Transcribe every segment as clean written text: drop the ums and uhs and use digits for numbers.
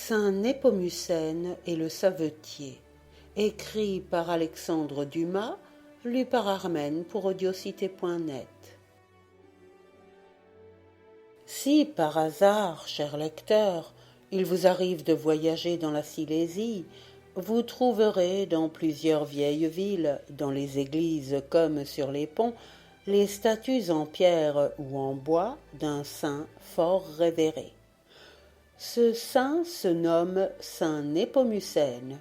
Saint Népomucène et le Savetier, écrit par Alexandre Dumas, lu par Armen pour audiocité.net. Si par hasard, cher lecteur, il vous arrive de voyager dans la Silésie, vous trouverez dans plusieurs vieilles villes, dans les églises comme sur les ponts, les statues en pierre ou en bois d'un saint fort révéré. Ce saint se nomme Saint Népomucène.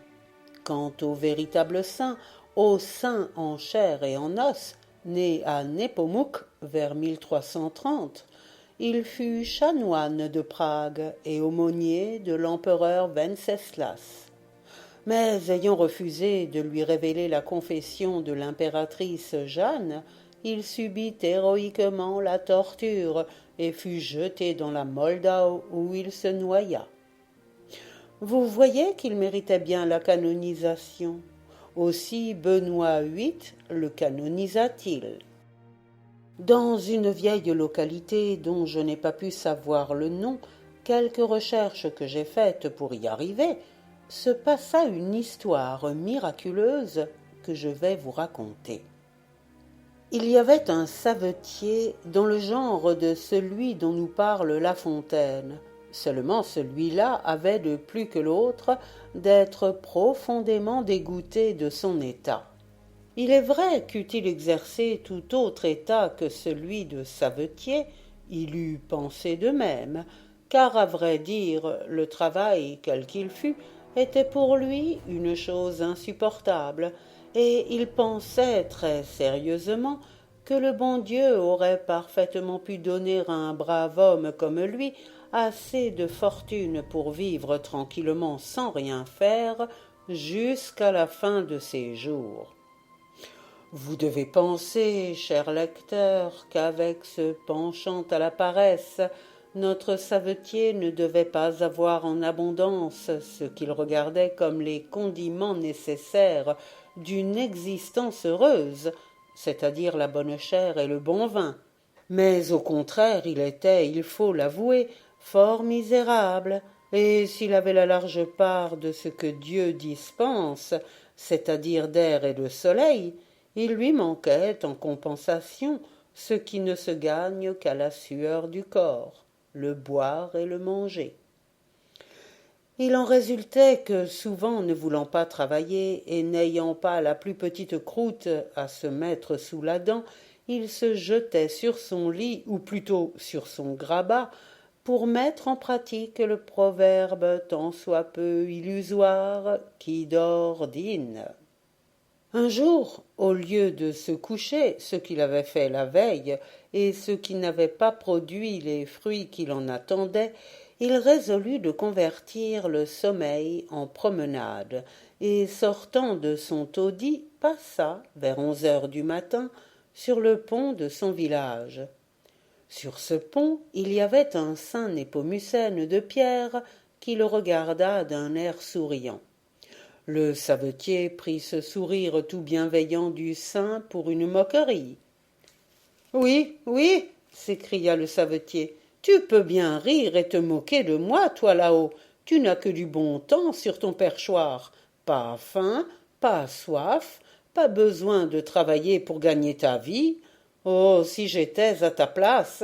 Quant au véritable saint, au saint en chair et en os, né à Nepomuk vers 1330, il fut chanoine de Prague et aumônier de l'empereur Venceslas. Mais ayant refusé de lui révéler la confession de l'impératrice Jeanne, il subit héroïquement la torture et fut jeté dans la Moldau où il se noya. Vous voyez qu'il méritait bien la canonisation. Aussi Benoît VIII le canonisa-t-il. Dans une vieille localité dont je n'ai pas pu savoir le nom, quelques recherches que j'ai faites pour y arriver, se passa une histoire miraculeuse que je vais vous raconter. Il y avait un savetier dans le genre de celui dont nous parle La Fontaine. Seulement celui-là avait de plus que l'autre d'être profondément dégoûté de son état. Il est vrai qu'eût-il exercé tout autre état que celui de savetier, il eût pensé de même, car à vrai dire, le travail, quel qu'il fût, était pour lui une chose insupportable, et il pensait très sérieusement que le bon Dieu aurait parfaitement pu donner à un brave homme comme lui assez de fortune pour vivre tranquillement sans rien faire jusqu'à la fin de ses jours. Vous devez penser, cher lecteur, qu'avec ce penchant à la paresse, notre savetier ne devait pas avoir en abondance ce qu'il regardait comme les condiments nécessaires d'une existence heureuse, c'est-à-dire la bonne chair et le bon vin. Mais au contraire, il était, il faut l'avouer, fort misérable, et s'il avait la large part de ce que Dieu dispense, c'est-à-dire d'air et de soleil, il lui manquait en compensation ce qui ne se gagne qu'à la sueur du corps, le boire et le manger. Il en résultait que, souvent ne voulant pas travailler et n'ayant pas la plus petite croûte à se mettre sous la dent, il se jetait sur son lit, ou plutôt sur son grabat, pour mettre en pratique le proverbe tant soit peu illusoire qui dort dîne. Un jour, au lieu de se coucher, ce qu'il avait fait la veille, et ce qui n'avait pas produit les fruits qu'il en attendait, il résolut de convertir le sommeil en promenade, et sortant de son taudis, passa, vers 11 heures du matin, sur le pont de son village. Sur ce pont, il y avait un saint Népomucène de pierre qui le regarda d'un air souriant. Le savetier prit ce sourire tout bienveillant du saint pour une moquerie. « Oui, oui, s'écria le savetier, tu peux bien rire et te moquer de moi, toi là-haut. Tu n'as que du bon temps sur ton perchoir. Pas faim, pas soif, pas besoin de travailler pour gagner ta vie. Oh, si j'étais à ta place !»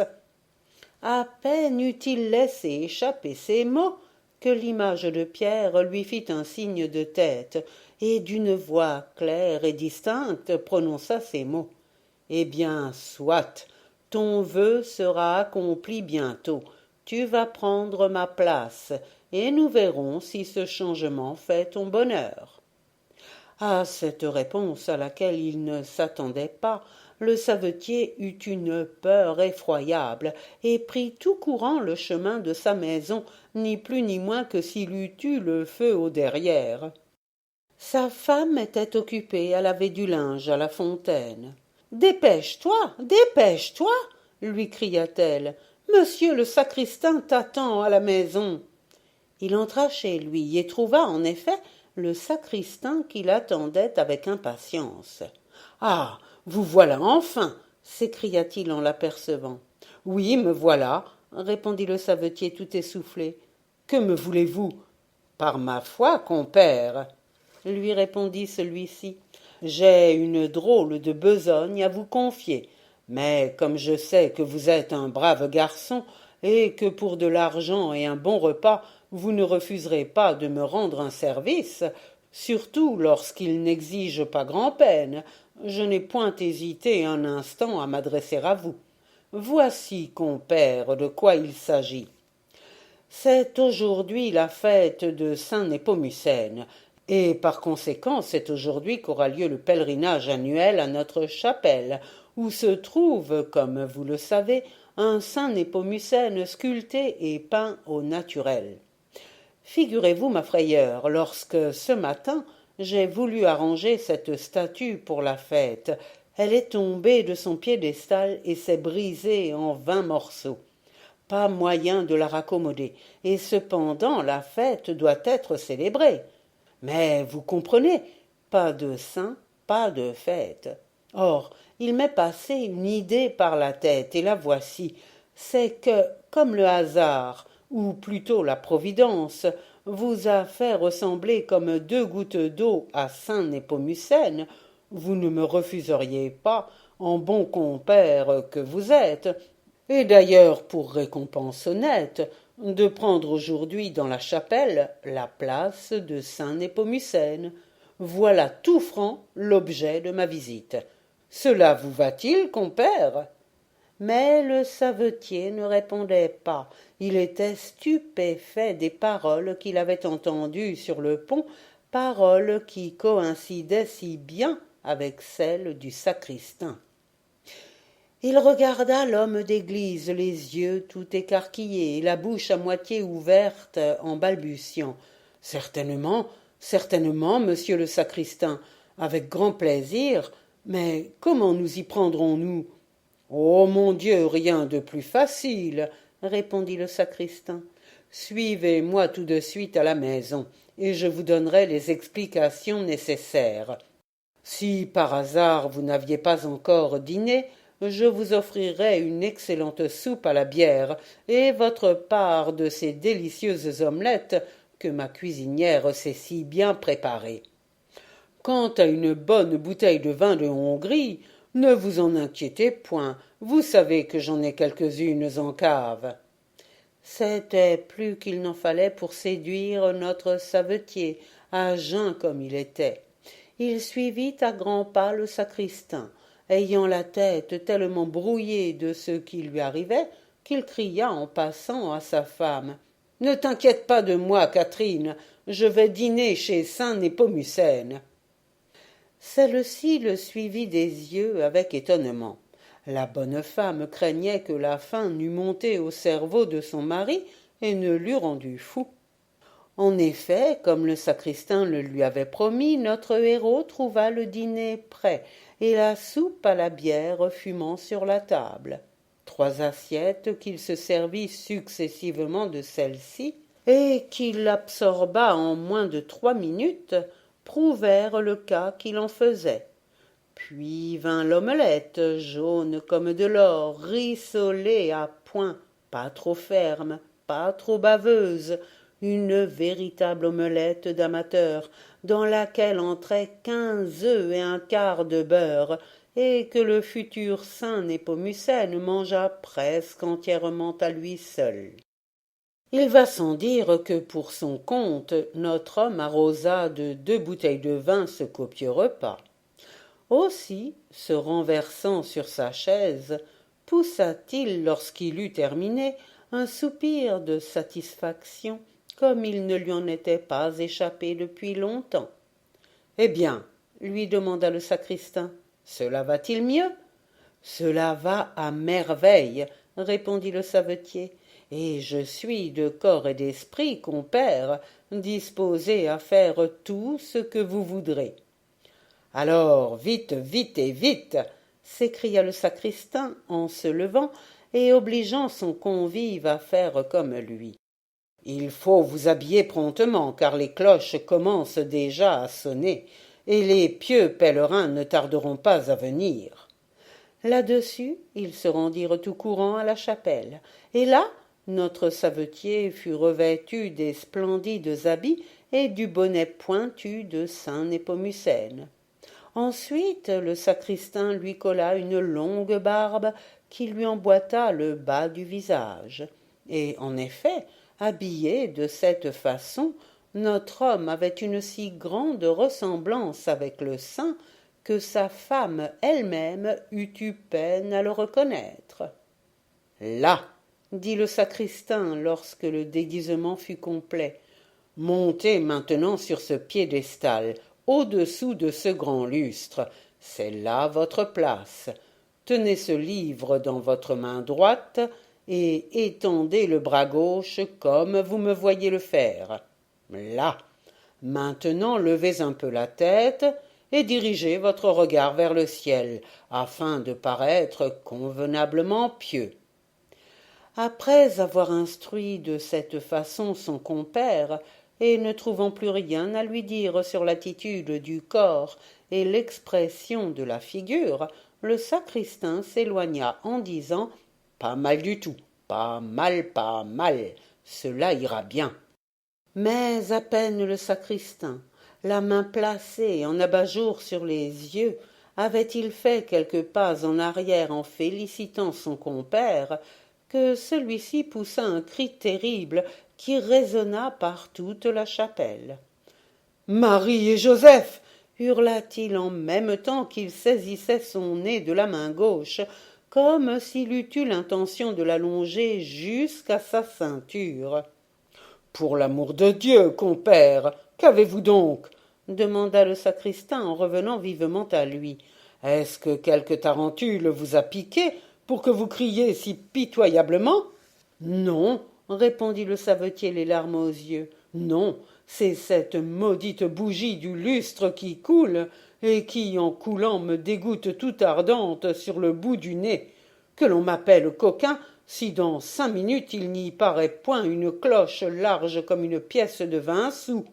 À peine eut-il laissé échapper ces mots que l'image de pierre lui fit un signe de tête, et d'une voix claire et distincte prononça ces mots. « Eh bien, soit, ton vœu sera accompli bientôt, tu vas prendre ma place, et nous verrons si ce changement fait ton bonheur. » À cette réponse à laquelle il ne s'attendait pas, le savetier eut une peur effroyable et prit tout courant le chemin de sa maison, ni plus ni moins que s'il eût eu le feu au derrière. Sa femme était occupée à laver du linge à la fontaine. « Dépêche-toi, dépêche-toi » lui cria-t-elle. « Monsieur le sacristain t'attend à la maison. » Il entra chez lui et trouva en effet le sacristain qui l'attendait avec impatience. « Ah, vous voilà enfin » s'écria-t-il en l'apercevant. « Oui, me voilà » répondit le savetier tout essoufflé. « Que me voulez-vous » Par ma foi, compère, lui répondit celui-ci, j'ai une drôle de besogne à vous confier, mais comme je sais que vous êtes un brave garçon et que pour de l'argent et un bon repas vous ne refuserez pas de me rendre un service, surtout lorsqu'il n'exige pas grand-peine, je n'ai point hésité un instant à m'adresser à vous. Voici, compère, de quoi il s'agit. C'est aujourd'hui la fête de Saint Népomucène, et par conséquent c'est aujourd'hui qu'aura lieu le pèlerinage annuel à notre chapelle, où se trouve, comme vous le savez, un Saint Népomucène sculpté et peint au naturel. Figurez-vous ma frayeur, lorsque ce matin j'ai voulu arranger cette statue pour la fête, elle est tombée de son piédestal et s'est brisée en 20 morceaux. Pas moyen de la raccommoder, et cependant la fête doit être célébrée. Mais vous comprenez, pas de saint, pas de fête. Or, il m'est passé une idée par la tête, et la voici. C'est que, comme le hasard, ou plutôt la providence, vous a fait ressembler comme 2 gouttes d'eau à saint Népomucène, vous ne me refuseriez pas, en bon compère que vous êtes, et d'ailleurs pour récompense honnête, de prendre aujourd'hui dans la chapelle la place de saint Népomucène. Voilà tout franc l'objet de ma visite. Cela vous va-t-il, compère? Mais le savetier ne répondait pas. Il était stupéfait des paroles qu'il avait entendues sur le pont, paroles qui coïncidaient si bien avec celles du sacristain. Il regarda l'homme d'église, les yeux tout écarquillés, la bouche à moitié ouverte, en balbutiant. Certainement, certainement, monsieur le sacristain, avec grand plaisir, mais comment nous y prendrons-nous? Oh mon Dieu, rien de plus facile, répondit le sacristain. Suivez-moi tout de suite à la maison, et je vous donnerai les explications nécessaires. Si par hasard vous n'aviez pas encore dîné, je vous offrirai une excellente soupe à la bière et votre part de ces délicieuses omelettes que ma cuisinière sait si bien préparer. Quant à une bonne bouteille de vin de Hongrie, ne vous en inquiétez point, vous savez que j'en ai quelques-unes en cave. C'était plus qu'il n'en fallait pour séduire notre savetier, à jeun comme il était. Il suivit à grands pas le sacristain, ayant la tête tellement brouillée de ce qui lui arrivait qu'il cria en passant à sa femme. « Ne t'inquiète pas de moi, Catherine, je vais dîner chez saint Népomucène. » Celle-ci le suivit des yeux avec étonnement. La bonne femme craignait que la faim n'eût monté au cerveau de son mari et ne l'eût rendu fou. En effet, comme le sacristain le lui avait promis, notre héros trouva le dîner prêt et la soupe à la bière fumant sur la table. 3 assiettes qu'il se servit successivement de celle-ci et qu'il absorba en moins de 3 minutes prouvèrent le cas qu'il en faisait. Puis vint l'omelette, jaune comme de l'or, rissolée à point, pas trop ferme, pas trop baveuse, une véritable omelette d'amateur, dans laquelle entraient 15 œufs et un quart de beurre, et que le futur saint Népomucène mangea presque entièrement à lui seul. Il va sans dire que pour son compte, notre homme arrosa de 2 bouteilles de vin ce copieux repas. Aussi, se renversant sur sa chaise, poussa-t-il, lorsqu'il eut terminé, un soupir de satisfaction, comme il ne lui en était pas échappé depuis longtemps. « Eh bien, lui demanda le sacristain, cela va-t-il mieux? »« Cela va à merveille, répondit le savetier, et je suis de corps et d'esprit, compère, disposé à faire tout ce que vous voudrez. » Alors, vite, vite et vite, s'écria le sacristain en se levant et obligeant son convive à faire comme lui. Il faut vous habiller promptement, car les cloches commencent déjà à sonner, et les pieux pèlerins ne tarderont pas à venir. Là-dessus, ils se rendirent tout courant à la chapelle, et là, notre savetier fut revêtu des splendides habits et du bonnet pointu de saint Népomucène. Ensuite le sacristain lui colla une longue barbe qui lui emboîta le bas du visage. Et en effet, habillé de cette façon, notre homme avait une si grande ressemblance avec le saint que sa femme elle-même eut eu peine à le reconnaître. Là, dit le sacristain lorsque le déguisement fut complet, montez maintenant sur ce piédestal, au-dessous de ce grand lustre, c'est là votre place. Tenez ce livre dans votre main droite et étendez le bras gauche comme vous me voyez le faire. Là. Maintenant levez un peu la tête et dirigez votre regard vers le ciel, afin de paraître convenablement pieux. Après avoir instruit de cette façon son compère, et ne trouvant plus rien à lui dire sur l'attitude du corps et l'expression de la figure, le sacristain s'éloigna en disant « Pas mal du tout, pas mal, cela ira bien. » Mais à peine le sacristain, la main placée en abat-jour sur les yeux, avait-il fait quelques pas en arrière en félicitant son compère, que celui-ci poussa un cri terrible qui résonna par toute la chapelle. « Marie et Joseph !» hurla-t-il en même temps qu'il saisissait son nez de la main gauche, comme s'il eût eu l'intention de l'allonger jusqu'à sa ceinture. « Pour l'amour de Dieu, compère, qu'avez-vous donc ?» demanda le sacristain en revenant vivement à lui. « Est-ce que quelque tarentule vous a piqué pour que vous criez si pitoyablement ?»« Non, » répondit le savetier les larmes aux yeux. « Non, c'est cette maudite bougie du lustre qui coule, et qui, en coulant, me dégoûte toute ardente sur le bout du nez. Que l'on m'appelle coquin, si dans 5 minutes il n'y paraît point une cloche large comme une pièce de 20 sous. »«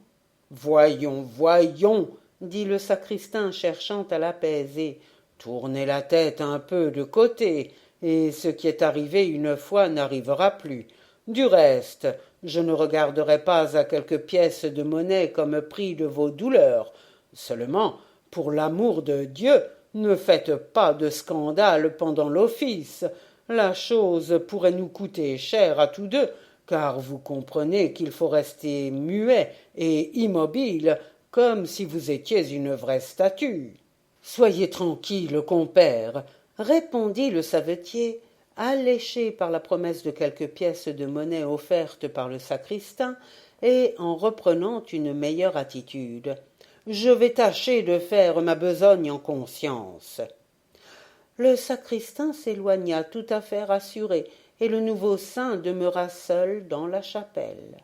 Voyons, dit le sacristain cherchant à l'apaiser, tournez la tête un peu de côté, et ce qui est arrivé une fois n'arrivera plus. Du reste, je ne regarderai pas à quelques pièces de monnaie comme prix de vos douleurs. Seulement, pour l'amour de Dieu, ne faites pas de scandale pendant l'office. La chose pourrait nous coûter cher à tous deux, car vous comprenez qu'il faut rester muet et immobile, comme si vous étiez une vraie statue. »« Soyez tranquille, compère, » répondit le savetier, alléché par la promesse de quelques pièces de monnaie offertes par le sacristain, et en reprenant une meilleure attitude. « Je vais tâcher de faire ma besogne en conscience. » Le sacristain s'éloigna tout à fait rassuré, et le nouveau saint demeura seul dans la chapelle.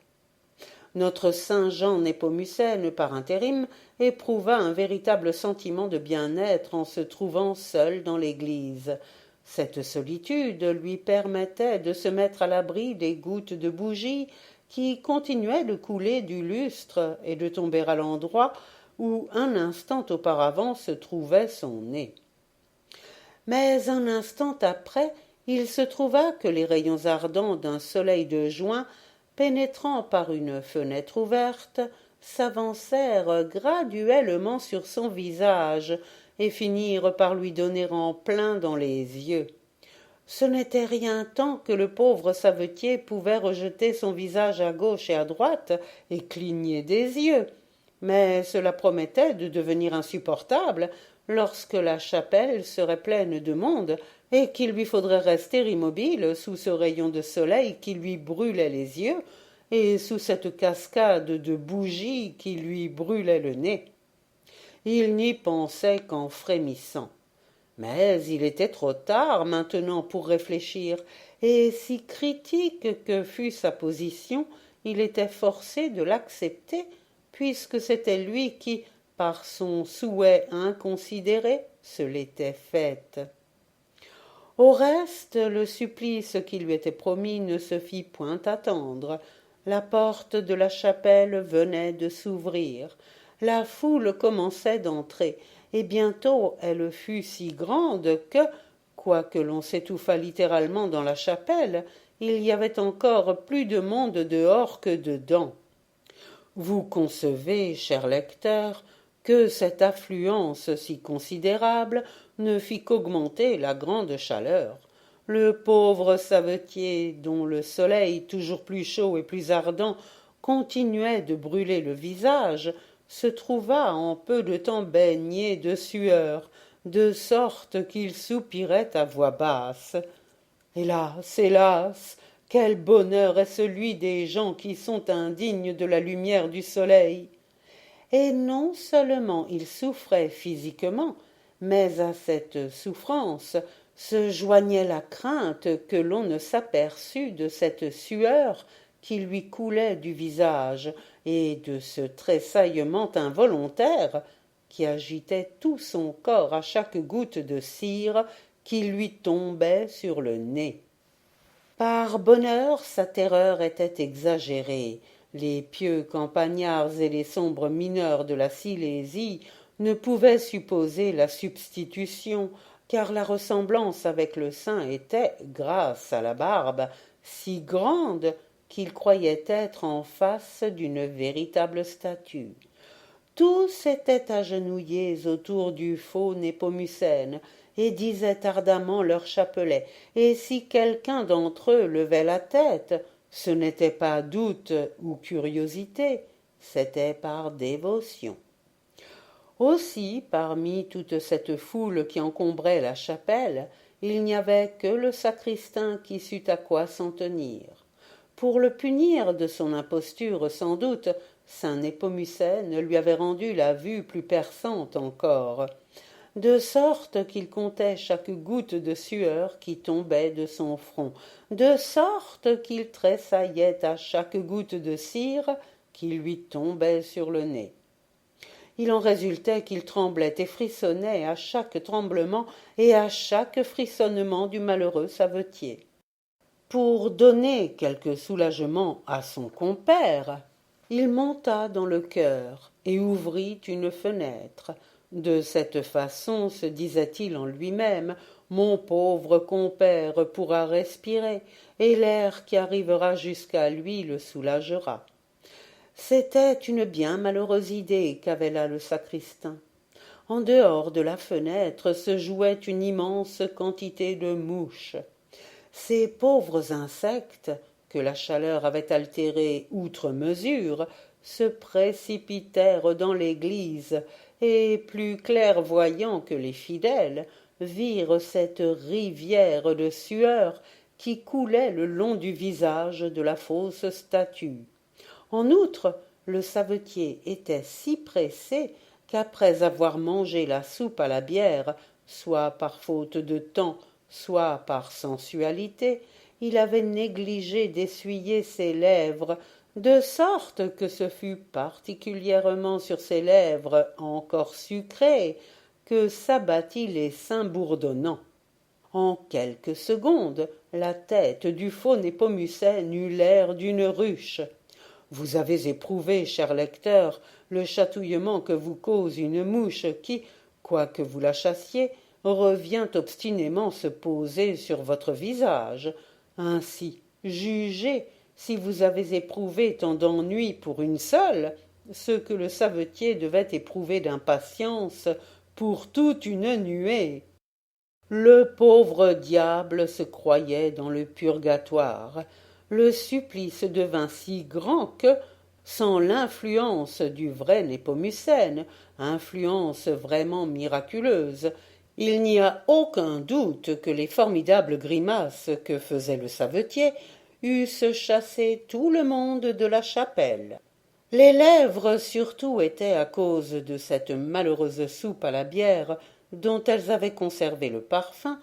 Notre saint Jean Népomucène, par intérim, éprouva un véritable sentiment de bien-être en se trouvant seul dans l'église. Cette solitude lui permettait de se mettre à l'abri des gouttes de bougie qui continuaient de couler du lustre et de tomber à l'endroit où un instant auparavant se trouvait son nez. Mais un instant après, il se trouva que les rayons ardents d'un soleil de juin, pénétrant par une fenêtre ouverte, s'avancèrent graduellement sur son visage et finirent par lui donner en plein dans les yeux. Ce n'était rien tant que le pauvre savetier pouvait rejeter son visage à gauche et à droite et cligner des yeux, mais cela promettait de devenir insupportable lorsque la chapelle serait pleine de monde et qu'il lui faudrait rester immobile sous ce rayon de soleil qui lui brûlait les yeux et sous cette cascade de bougies qui lui brûlait le nez. Il n'y pensait qu'en frémissant. Mais il était trop tard maintenant pour réfléchir, et si critique que fût sa position, il était forcé de l'accepter, puisque c'était lui qui, par son souhait inconsidéré, se l'était faite. Au reste, le supplice qui lui était promis ne se fit point attendre. La porte de la chapelle venait de s'ouvrir. La foule commençait d'entrer, et bientôt elle fut si grande que, quoique l'on s'étouffât littéralement dans la chapelle, il y avait encore plus de monde dehors que dedans. Vous concevez, cher lecteur, que cette affluence si considérable ne fit qu'augmenter la grande chaleur. Le pauvre savetier, dont le soleil, toujours plus chaud et plus ardent, continuait de brûler le visage, se trouva en peu de temps baigné de sueur, de sorte qu'il soupirait à voix basse. Hélas, hélas, quel bonheur est celui des gens qui sont indignes de la lumière du soleil! Et non seulement il souffrait physiquement, mais à cette souffrance se joignait la crainte que l'on ne s'aperçût de cette sueur qui lui coulait du visage et de ce tressaillement involontaire qui agitait tout son corps à chaque goutte de cire qui lui tombait sur le nez. Par bonheur, sa terreur était exagérée. Les pieux campagnards et les sombres mineurs de la Silésie ne pouvaient supposer la substitution, car la ressemblance avec le saint était, grâce à la barbe, si grande qu'ils croyaient être en face d'une véritable statue. Tous étaient agenouillés autour du faux Népomucène et disaient ardemment leur chapelet, et si quelqu'un d'entre eux levait la tête, ce n'était pas doute ou curiosité, c'était par dévotion. Aussi, parmi toute cette foule qui encombrait la chapelle, il n'y avait que le sacristain qui sût à quoi s'en tenir. Pour le punir de son imposture, sans doute, saint Népomucène lui avait rendu la vue plus perçante encore, de sorte qu'il comptait chaque goutte de sueur qui tombait de son front, de sorte qu'il tressaillait à chaque goutte de cire qui lui tombait sur le nez. Il en résultait qu'il tremblait et frissonnait à chaque tremblement et à chaque frissonnement du malheureux savetier. Pour donner quelque soulagement à son compère, il monta dans le chœur et ouvrit une fenêtre. De cette façon, se disait-il en lui-même, mon pauvre compère pourra respirer, et l'air qui arrivera jusqu'à lui le soulagera. C'était une bien malheureuse idée qu'avait là le sacristain. En dehors de la fenêtre se jouait une immense quantité de mouches. Ces pauvres insectes, que la chaleur avait altérés outre mesure, se précipitèrent dans l'église, et, plus clairvoyants que les fidèles, virent cette rivière de sueur qui coulait le long du visage de la fausse statue. En outre, le savetier était si pressé qu'après avoir mangé la soupe à la bière, soit par faute de temps, soit par sensualité, il avait négligé d'essuyer ses lèvres, de sorte que ce fut particulièrement sur ses lèvres encore sucrées que s'abattit l'essaim bourdonnant. En quelques secondes, la tête du faux Népomucène eut l'air d'une ruche. Vous avez éprouvé, cher lecteur, le chatouillement que vous cause une mouche qui, quoique vous la chassiez, revient obstinément se poser sur votre visage. Ainsi, jugez, si vous avez éprouvé tant d'ennui pour une seule, ce que le savetier devait éprouver d'impatience pour toute une nuée. Le pauvre diable se croyait dans le purgatoire. Le supplice devint si grand que, sans l'influence du vrai Népomucène, influence vraiment miraculeuse, il n'y a aucun doute que les formidables grimaces que faisait le savetier eussent chassé tout le monde de la chapelle. Les lèvres surtout étaient, à cause de cette malheureuse soupe à la bière dont elles avaient conservé le parfum,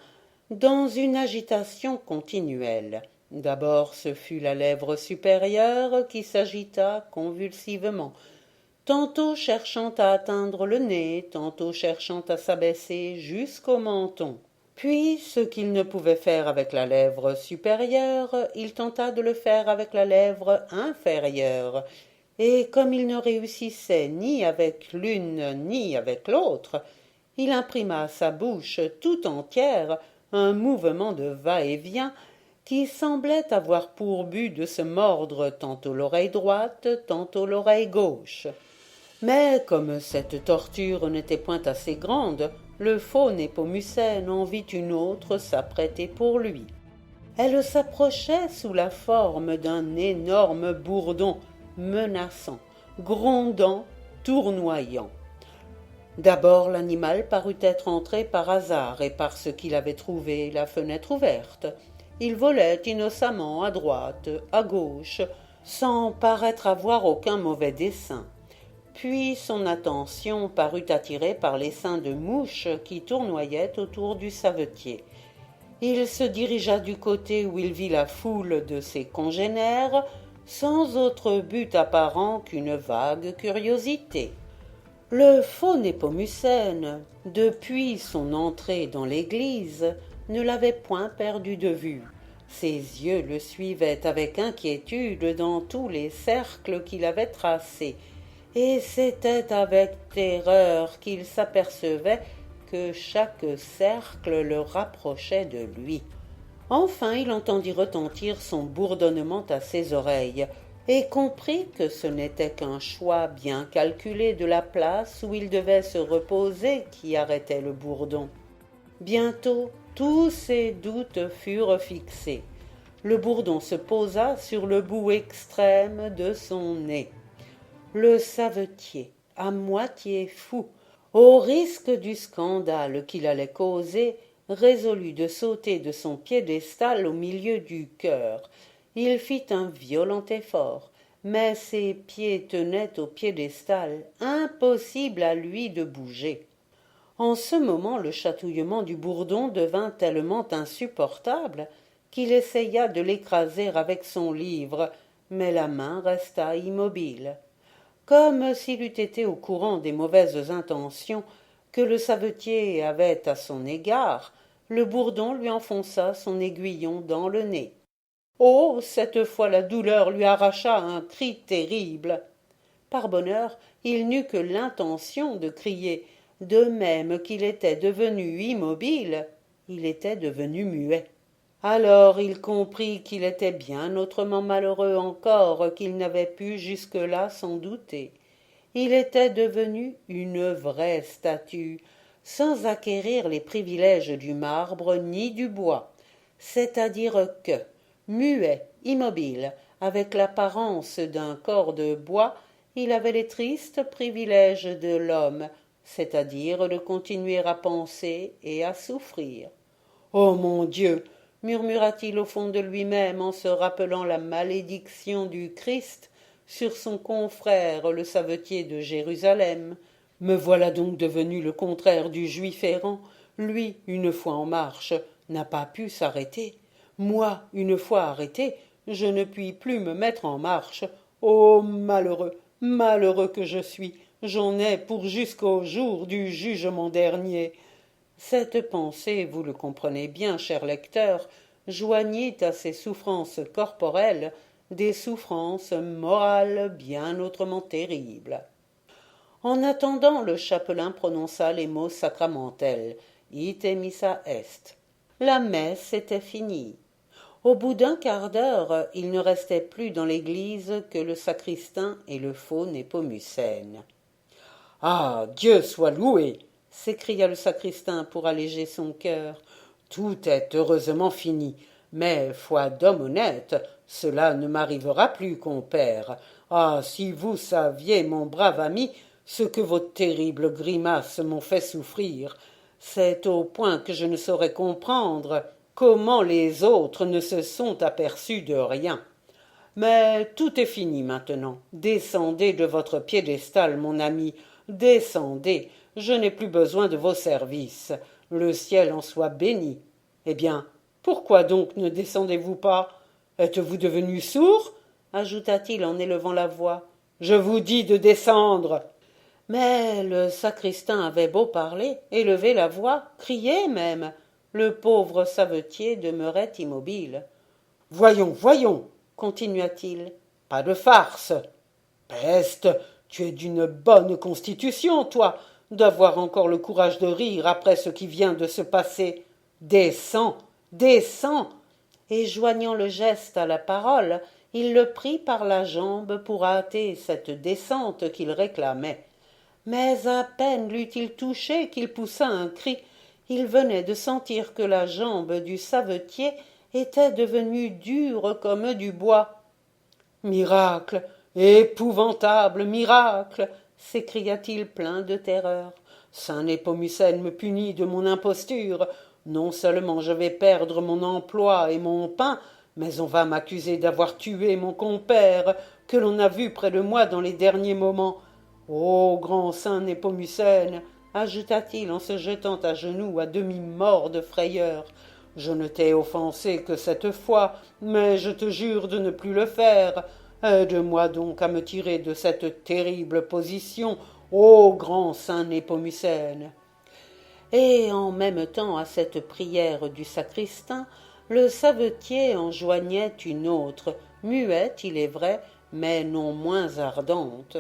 dans une agitation continuelle. D'abord ce fut la lèvre supérieure qui s'agita convulsivement, tantôt cherchant à atteindre le nez, tantôt cherchant à s'abaisser jusqu'au menton. Puis, ce qu'il ne pouvait faire avec la lèvre supérieure, il tenta de le faire avec la lèvre inférieure, et comme il ne réussissait ni avec l'une ni avec l'autre, il imprima à sa bouche tout entière un mouvement de va-et-vient qui semblait avoir pour but de se mordre tantôt l'oreille droite, tantôt l'oreille gauche. Mais comme cette torture n'était point assez grande, le faux Népomucène en vit une autre s'apprêter pour lui. Elle s'approchait sous la forme d'un énorme bourdon menaçant, grondant, tournoyant. D'abord l'animal parut être entré par hasard et parce qu'il avait trouvé la fenêtre ouverte. Il volait innocemment à droite, à gauche, sans paraître avoir aucun mauvais dessein. Puis son attention parut attirée par l'essaim de mouches qui tournoyaient autour du savetier. Il se dirigea du côté où il vit la foule de ses congénères, sans autre but apparent qu'une vague curiosité. Le faux Népomucène, depuis son entrée dans l'église, ne l'avait point perdu de vue. Ses yeux le suivaient avec inquiétude dans tous les cercles qu'il avait tracés, et c'était avec terreur qu'il s'apercevait que chaque cercle le rapprochait de lui. Enfin il entendit retentir son bourdonnement à ses oreilles, et comprit que ce n'était qu'un choix bien calculé de la place où il devait se reposer qui arrêtait le bourdon. Bientôt tous ses doutes furent fixés. Le bourdon se posa sur le bout extrême de son nez. Le savetier, à moitié fou, au risque du scandale qu'il allait causer, résolut de sauter de son piédestal au milieu du chœur. Il fit un violent effort, mais ses pieds tenaient au piédestal, impossible à lui de bouger. En ce moment le chatouillement du bourdon devint tellement insupportable qu'il essaya de l'écraser avec son livre, mais la main resta immobile. Comme s'il eût été au courant des mauvaises intentions que le savetier avait à son égard, le bourdon lui enfonça son aiguillon dans le nez. Oh, cette fois la douleur lui arracha un cri terrible. Par bonheur, il n'eut que l'intention de crier, de même qu'il était devenu immobile, il était devenu muet. Alors il comprit qu'il était bien autrement malheureux encore qu'il n'avait pu jusque-là s'en douter. Il était devenu une vraie statue, sans acquérir les privilèges du marbre ni du bois, c'est-à-dire que, muet, immobile, avec l'apparence d'un corps de bois, il avait les tristes privilèges de l'homme, c'est-à-dire de continuer à penser et à souffrir. « Oh mon Dieu !» murmura-t-il au fond de lui-même en se rappelant la malédiction du Christ sur son confrère le savetier de Jérusalem. « Me voilà donc devenu le contraire du juif errant. Lui, une fois en marche, n'a pas pu s'arrêter. Moi, une fois arrêté, je ne puis plus me mettre en marche. Oh malheureux, malheureux que je suis, j'en ai pour jusqu'au jour du jugement dernier. » Cette pensée, vous le comprenez bien, cher lecteur, joignit à ces souffrances corporelles des souffrances morales bien autrement terribles. En attendant, le chapelain prononça les mots sacramentels « Ite missa est ». La messe était finie. Au bout d'un quart d'heure, il ne restait plus dans l'église que le sacristain et le faux Népomucène. « Ah, Dieu soit loué !» s'écria le sacristain pour alléger son cœur. « Tout est heureusement fini, mais, foi d'homme honnête, cela ne m'arrivera plus, compère. Ah, si vous saviez, mon brave ami, ce que vos terribles grimaces m'ont fait souffrir, c'est au point que je ne saurais comprendre comment les autres ne se sont aperçus de rien. Mais tout est fini maintenant. Descendez de votre piédestal, mon ami, descendez. Je n'ai plus besoin de vos services. Le ciel en soit béni. Eh bien, pourquoi donc ne descendez-vous pas? Êtes-vous devenu sourd? Ajouta-t-il en élevant la voix. Je vous dis de descendre. Mais le sacristain avait beau parler, élever la voix, crier même, le pauvre savetier demeurait immobile. Voyons, voyons, continua-t-il, pas de farce. Peste, tu es d'une bonne constitution, toi, d'avoir encore le courage de rire après ce qui vient de se passer. Descends, descends. et joignant le geste à la parole, il le prit par la jambe pour hâter cette descente qu'il réclamait. Mais à peine l'eut-il touché qu'il poussa un cri. Il venait de sentir que la jambe du savetier était devenue dure comme du bois. Miracle, épouvantable miracle, s'écria-t-il plein de terreur. Saint Népomucène me punit de mon imposture. Non seulement je vais perdre mon emploi et mon pain, mais on va m'accuser d'avoir tué mon compère, que l'on a vu près de moi dans les derniers moments. Ô grand saint Népomucène, ajouta-t-il en se jetant à genoux à demi mort de frayeur, je ne t'ai offensé que cette fois, mais je te jure de ne plus le faire. Aide-moi donc à me tirer de cette terrible position, ô grand saint Népomucène. Et en même temps à cette prière du sacristain, le savetier en joignait une autre, muette, il est vrai, mais non moins ardente.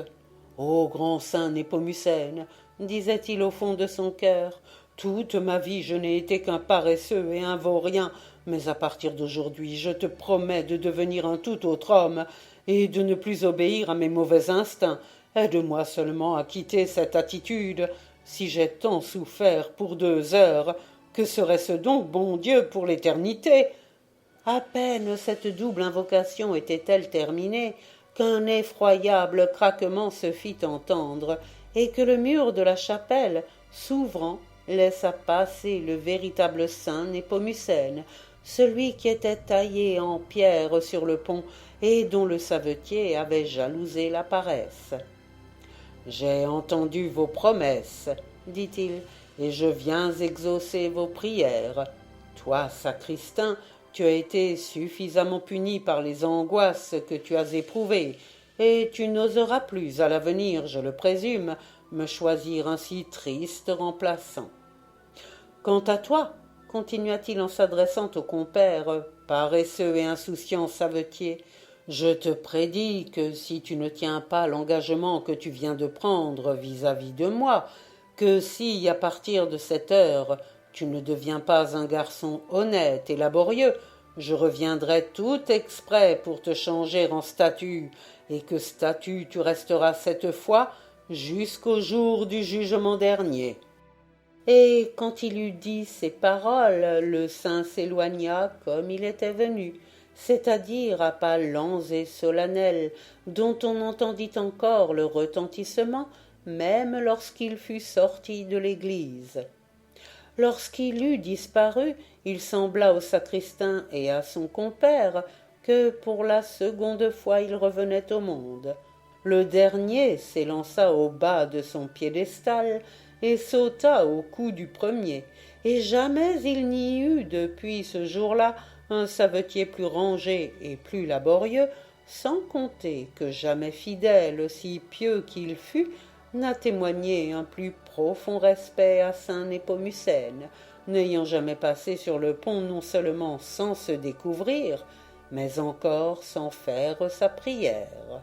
Ô grand saint Népomucène, disait-il au fond de son cœur, toute ma vie je n'ai été qu'un paresseux et un vaurien, mais à partir d'aujourd'hui je te promets de devenir un tout autre homme et de ne plus obéir à mes mauvais instincts. Aide-moi seulement à quitter cette attitude. Si j'ai tant souffert pour 2 heures, que serait-ce donc, bon Dieu, pour l'éternité? À peine cette double invocation était-elle terminée qu'un effroyable craquement se fit entendre et que le mur de la chapelle, s'ouvrant, laissa passer le véritable saint Népomucène, celui qui était taillé en pierre sur le pont et dont le savetier avait jalousé la paresse. J'ai entendu vos promesses, dit-il, et je viens exaucer vos prières. Toi, sacristain, tu as été suffisamment puni par les angoisses que tu as éprouvées, et tu n'oseras plus, à l'avenir, je le présume, me choisir un si triste remplaçant. Quant à toi, continua-t-il en s'adressant au compère, paresseux et insouciant savetier, je te prédis que si tu ne tiens pas l'engagement que tu viens de prendre vis-à-vis de moi, que si, à partir de cette heure, tu ne deviens pas un garçon honnête et laborieux, je reviendrai tout exprès pour te changer en statue, et que statue tu resteras cette fois jusqu'au jour du jugement dernier. Et quand il eut dit ces paroles, le saint s'éloigna comme il était venu, c'est-à-dire à pas lents et solennels, dont on entendit encore le retentissement, même lorsqu'il fut sorti de l'église. Lorsqu'il eut disparu, il sembla au sacristain et à son compère que pour la seconde fois il revenait au monde. Le dernier s'élança au bas de son piédestal et sauta au cou du premier, et jamais il n'y eut depuis ce jour-là un savetier plus rangé et plus laborieux, sans compter que jamais fidèle, aussi pieux qu'il fût, n'a témoigné un plus profond respect à saint Népomucène, n'ayant jamais passé sur le pont non seulement sans se découvrir, mais encore sans faire sa prière.